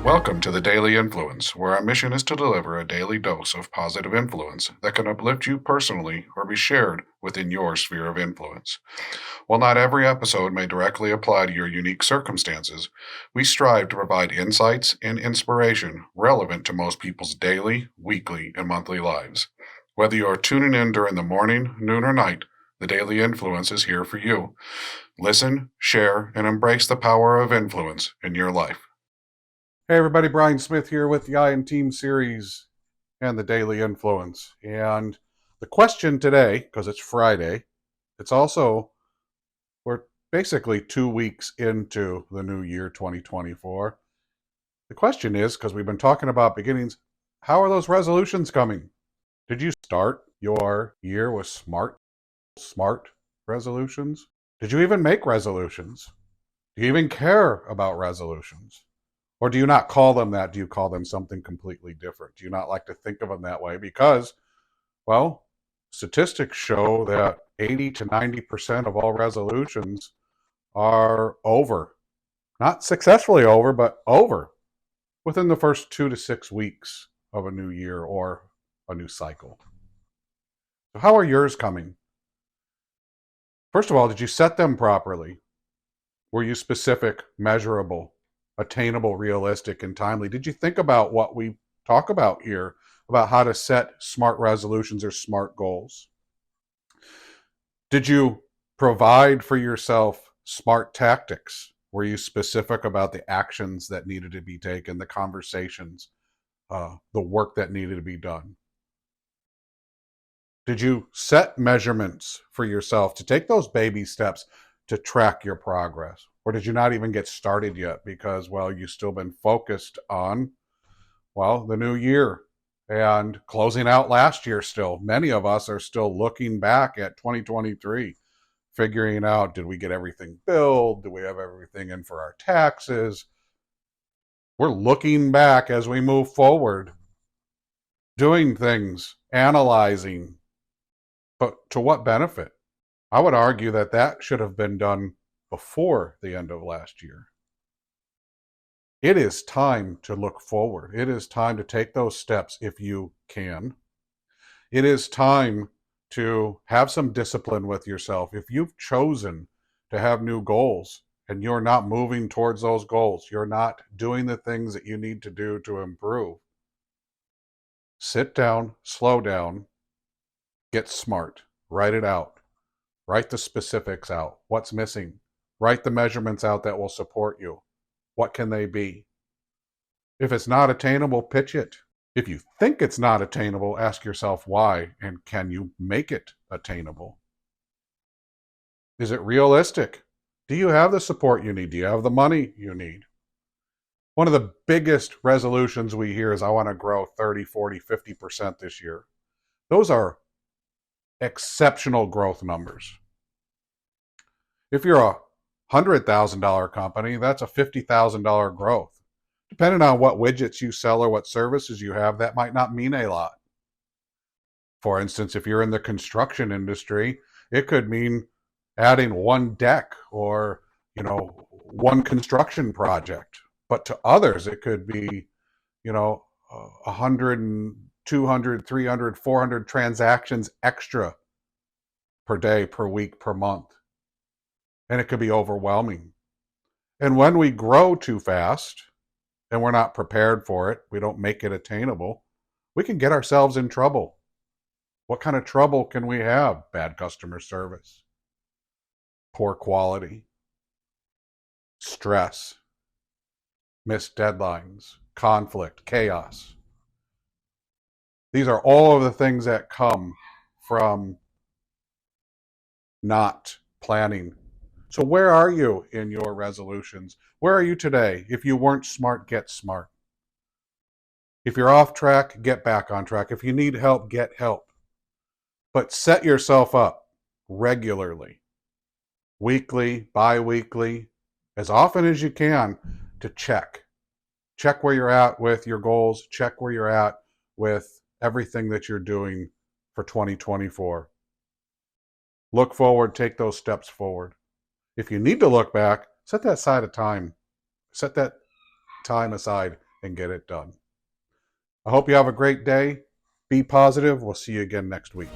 Welcome to the Daily Influence, where our mission is to deliver a daily dose of positive influence that can uplift you personally or be shared within your sphere of influence. While not every episode may directly apply to your unique circumstances, we strive to provide insights and inspiration relevant to most people's daily, weekly, and monthly lives. Whether you are tuning in during the morning, noon, or night, the Daily Influence is here for you. Listen, share, and embrace the power of influence in your life. Hey everybody, Brian Smith here with the I and Team series and the Daily Influence. And the question today, because it's Friday, we're basically 2 weeks into the new year 2024. The question is, because we've been talking about beginnings, how are those resolutions coming? Did you start your year with smart resolutions? Did you even make resolutions? Do you even care about resolutions? Or do you not call them that? Do you call them something completely different? Do you not like to think of them that way? Because, well, statistics show that 80 to 90% of all resolutions are over. Not successfully over, but over within the first 2 to 6 weeks of a new year or a new cycle. So how are yours coming? First of all, did you set them properly? Were you specific, measurable, attainable, realistic, and timely? Did you think about what we talk about here, about how to set smart resolutions or smart goals? Did you provide for yourself smart tactics? Were you specific about the actions that needed to be taken, the conversations, the work that needed to be done? Did you set measurements for yourself to take those baby steps to track your progress? Or did you not even get started yet because, well, you've still been focused on, well, the new year and closing out last year still? Many of us are still looking back at 2023, figuring out, did we get everything billed? Do we have everything in for our taxes? We're looking back as we move forward, doing things, analyzing, but to what benefit? I would argue that that should have been done before the end of last year. It is time to look forward. It is time to take those steps if you can. It is time to have some discipline with yourself. If you've chosen to have new goals and you're not moving towards those goals, you're not doing the things that you need to do to improve, sit down, slow down, get smart, write it out. Write the specifics out. What's missing? Write the measurements out that will support you. What can they be? If it's not attainable, pitch it. If you think it's not attainable, ask yourself why, and can you make it attainable? Is it realistic? Do you have the support you need? Do you have the money you need? One of the biggest resolutions we hear is, I want to grow 30, 40, 50% this year. Those are exceptional growth numbers. If you're a $100,000 company, that's a $50,000 growth. Depending on what widgets you sell or what services you have, that might not mean a lot. For instance, if you're in the construction industry, it could mean adding one deck or, one construction project. But to others, it could be, 100 and 200, 300, 400 transactions extra per day, per week, per month. And it could be overwhelming. And when we grow too fast and we're not prepared for it, we don't make it attainable, we can get ourselves in trouble. What kind of trouble can we have? Bad customer service, poor quality, stress, missed deadlines, conflict, chaos. These are all of the things that come from not planning. So where are you in your resolutions? Where are you today? If you weren't smart, get smart. If you're off track, get back on track. If you need help, get help. But set yourself up regularly, weekly, bi-weekly, as often as you can, to check. Check where you're at with your goals. Check where you're at with everything that you're doing for 2024. Look forward, take those steps forward. If you need to look back, set that time aside and get it done. I hope you have a great day. Be positive. We'll see you again next week.